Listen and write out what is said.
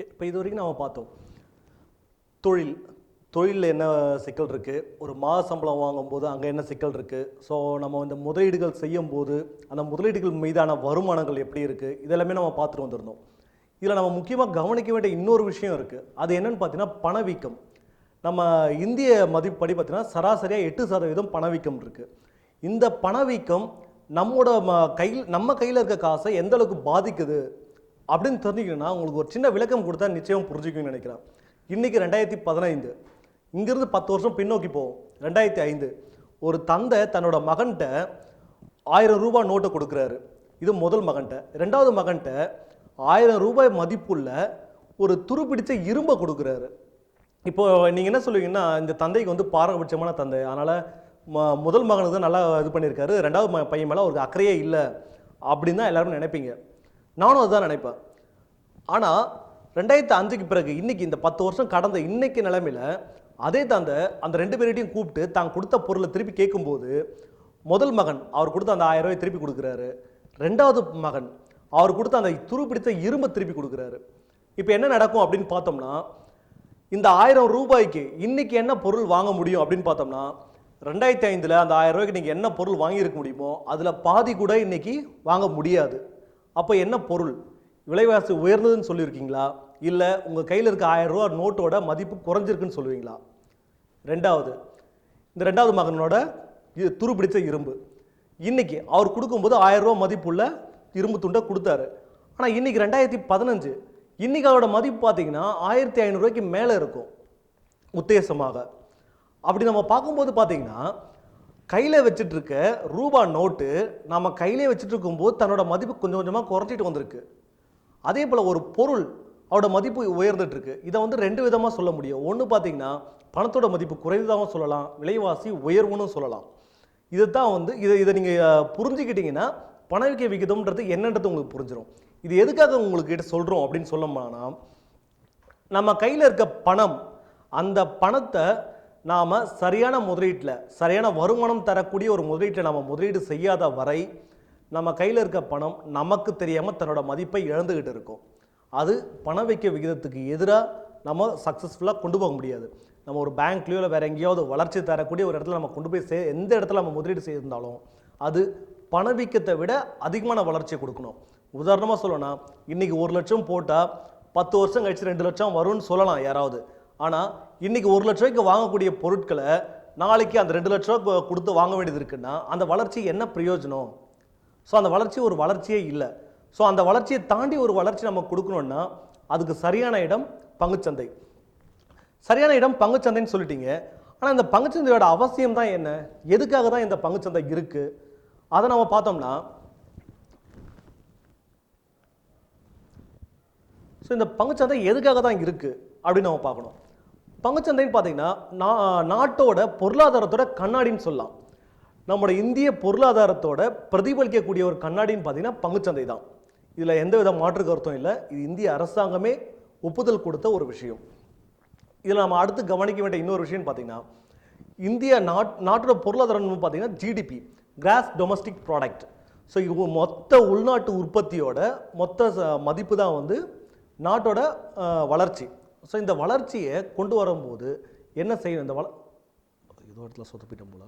இப்போ இது வரைக்கும் நம்ம பார்த்தோம் தொழிலில் என்ன சிக்கல் இருக்குது, ஒரு மாத சம்பளம் வாங்கும்போது அங்கே என்ன சிக்கல் இருக்குது, ஸோ நம்ம இந்த முதலீடுகள் செய்யும்போது அந்த முதலீடுகள் மீதான வருமானங்கள் எப்படி இருக்குது, இதெல்லாமே நம்ம பார்த்துட்டு வந்திருந்தோம். இதில் நம்ம முக்கியமாக கவனிக்க வேண்டிய இன்னொரு விஷயம் இருக்குது. அது என்னென்னு பார்த்தீங்கன்னா பணவீக்கம். நம்ம இந்திய மதிப்படி பார்த்தீங்கன்னா சராசரியாக 8% பணவீக்கம் இருக்குது. இந்த பணவீக்கம் நம்ம கையில் இருக்க காசை எந்த அளவுக்கு பாதிக்குது அப்படின்னு தெரிஞ்சுக்கணும்னா உங்களுக்கு ஒரு சின்ன விளக்கம் கொடுத்தா நிச்சயம் புரிஞ்சுக்குன்னு நினைக்கிறேன். இன்றைக்கி 2015, இங்கிருந்து 10 வருஷம் பின்னோக்கி போவோம். 2005 ஒரு தந்தை தன்னோட மகன்கிட்ட 1000 ரூபாய் நோட்டை கொடுக்குறாரு. இது முதல் மகன்கிட்ட. ரெண்டாவது மகன்கிட்ட 1000 ரூபாய் மதிப்புள்ள ஒரு துருப்பிடிச்ச இரும்பை கொடுக்குறாரு. இப்போ நீங்கள் என்ன சொல்லுவீங்கன்னா, இந்த தந்தைக்கு வந்து பாரபட்சமான தந்தை, அதனால் முதல் மகனுக்கு தான் நல்லா இது பண்ணியிருக்காரு, ரெண்டாவது பையன் மேலே அவருக்கு அக்கறையே இல்லை அப்படின்னு தான் எல்லாரும் நினைப்பீங்க. நானும் அதுதான் நினைப்பேன். ஆனால் 2005க்கு பிறகு இன்னைக்கு இந்த 10 வருஷம் கடந்த இன்னைக்கு நிலைமையில் அதே தந்தை அந்த 2 பேர்கிட்டையும் கூப்பிட்டு தான் கொடுத்த பொருளை திருப்பி கேட்கும்போது முதல் மகன் அவர் கொடுத்த அந்த 1000 ரூபாய் திருப்பி கொடுக்குறாரு. ரெண்டாவது மகன் அவர் கொடுத்த அந்த துருப்பிடித்த இரும்பை திருப்பி கொடுக்குறாரு. இப்போ என்ன நடக்கும் அப்படின்னு பார்த்தோம்னா, இந்த 1000 ரூபாய்க்கு இன்னைக்கு என்ன பொருள் வாங்க முடியும் அப்படின்னு பார்த்தோம்னா, 2005 அந்த 1000 ரூபாய்க்கு நீங்கள் என்ன பொருள் வாங்கியிருக்க முடியுமோ அதில் பாதி கூட இன்னைக்கு வாங்க முடியாது. அப்போ என்ன பொருள்? விலைவாசி உயர்ந்ததுன்னு சொல்லியிருக்கீங்களா, இல்லை உங்கள் கையில் இருக்க 1000 ரூபா நோட்டோட மதிப்பு குறைஞ்சிருக்குன்னு சொல்லுவீங்களா? ரெண்டாவது, இந்த ரெண்டாவது மகனோட துருப்பிடிச்ச இரும்பு இன்னைக்கு அவர் கொடுக்கும்போது 1000 ரூபா மதிப்புள்ள இரும்பு துண்டை கொடுத்தாரு. ஆனால் இன்னைக்கு 2015 இன்னைக்கு அவரோட மதிப்பு பார்த்தீங்கன்னா 1500 ரூபாய்க்கு மேலே இருக்கும் உத்தேசமாக. அப்படி நம்ம பார்க்கும்போது பார்த்தீங்கன்னா கையில் வச்சுட்டு இருக்க ரூபா நோட்டு நம்ம கையிலே வச்சுட்டு இருக்கும்போது தன்னோட மதிப்பு கொஞ்சம் கொஞ்சமாக குறைச்சிட்டு வந்திருக்கு. அதே போல் ஒரு பொருள் அவரோட மதிப்பு உயர்ந்துட்டு இருக்கு. இதை வந்து 2 விதமாக சொல்ல முடியும். ஒன்று பார்த்தீங்கன்னா பணத்தோட மதிப்பு குறைந்ததாகவும் சொல்லலாம், விலைவாசி உயர்வுன்னு சொல்லலாம். இதுதான் வந்து இதை நீங்கள் புரிஞ்சுக்கிட்டீங்கன்னா பணவீக்க விகிதம்ன்றது என்னன்றது உங்களுக்கு புரிஞ்சிடும். இது எதுக்காக உங்களுக்கு சொல்கிறோம் அப்படின்னு சொல்லணும்னா, நம்ம கையில் இருக்க பணம், அந்த பணத்தை நாம் சரியான முதலீட்டில், சரியான வருமானம் தரக்கூடிய ஒரு முதலீட்டில் நம்ம முதலீடு செய்யாத வரை நம்ம கையில் இருக்க பணம் நமக்கு தெரியாமல் தன்னோட மதிப்பை இழந்துக்கிட்டு இருக்கும். அது பணவீக்க விகிதத்துக்கு எதிராக நம்ம சக்ஸஸ்ஃபுல்லாக கொண்டு போக முடியாது. நம்ம ஒரு பேங்க்லேயோ இல்லை வேறு எங்கேயாவது வளர்ச்சி தரக்கூடிய ஒரு இடத்துல நம்ம கொண்டு போய் எந்த இடத்துல நம்ம முதலீடு செய்திருந்தாலும் அது பணவீக்கத்தை விட அதிகமான வளர்ச்சியை கொடுக்கணும். உதாரணமாக சொல்லணும்னா, இன்றைக்கி 1 லட்சம் போட்டால் 10 வருஷம் கழிச்சு 2 லட்சம் வரும்னு சொல்லலாம் யாராவது. ஆனால் இன்றைக்கி 1 லட்ச ரூபாய்க்கு வாங்கக்கூடிய பொருட்களை நாளைக்கு அந்த 2 லட்ச ரூபா கொடுத்து வாங்க வேண்டியது இருக்குன்னா அந்த வளர்ச்சி என்ன பிரயோஜனம்? ஸோ அந்த வளர்ச்சி ஒரு வளர்ச்சியே இல்லை. ஸோ அந்த வளர்ச்சியை தாண்டி ஒரு வளர்ச்சி நம்ம கொடுக்கணுன்னா அதுக்கு சரியான இடம் பங்குச்சந்தை. சரியான இடம் பங்குச்சந்தைன்னு சொல்லிட்டீங்க. ஆனால் இந்த பங்குச்சந்தையோட அவசியம் தான் என்ன, எதுக்காக தான் இந்த பங்குச்சந்தை இருக்குது, அதை நம்ம பார்த்தோம்னா, ஸோ இந்த பங்குச்சந்தை எதுக்காக தான் இருக்குது அப்படின்னு நம்ம பார்க்கணும். பங்குச்சந்தைன்னு பார்த்தீங்கன்னா நாட்டோட பொருளாதாரத்தோட கண்ணாடின்னு சொல்லலாம். நம்மளோட இந்திய பொருளாதாரத்தோட பிரதிபலிக்கக்கூடிய ஒரு கண்ணாடின்னு பார்த்தீங்கன்னா பங்குச்சந்தை தான். இதில் எந்த வித மாற்று கருத்தும் இல்லை. இது இந்திய அரசாங்கமே ஒப்புதல் கொடுத்த ஒரு விஷயம். இதில் நம்ம அடுத்து கவனிக்க வேண்டிய இன்னொரு விஷயம்னு பார்த்தீங்கன்னா, இந்திய நாட்டோட பொருளாதாரம் பார்த்தீங்கன்னா GDP, gross domestic product. So இது மொத்த உள்நாட்டு உற்பத்தியோட மொத்த மதிப்பு தான் வந்து நாட்டோட வளர்ச்சி. ஸோ இந்த வளர்ச்சியை கொண்டு வரும்போது என்ன செய்யணும்? இந்த இதோ இடத்துல சொதப்பிட்டோம் போல.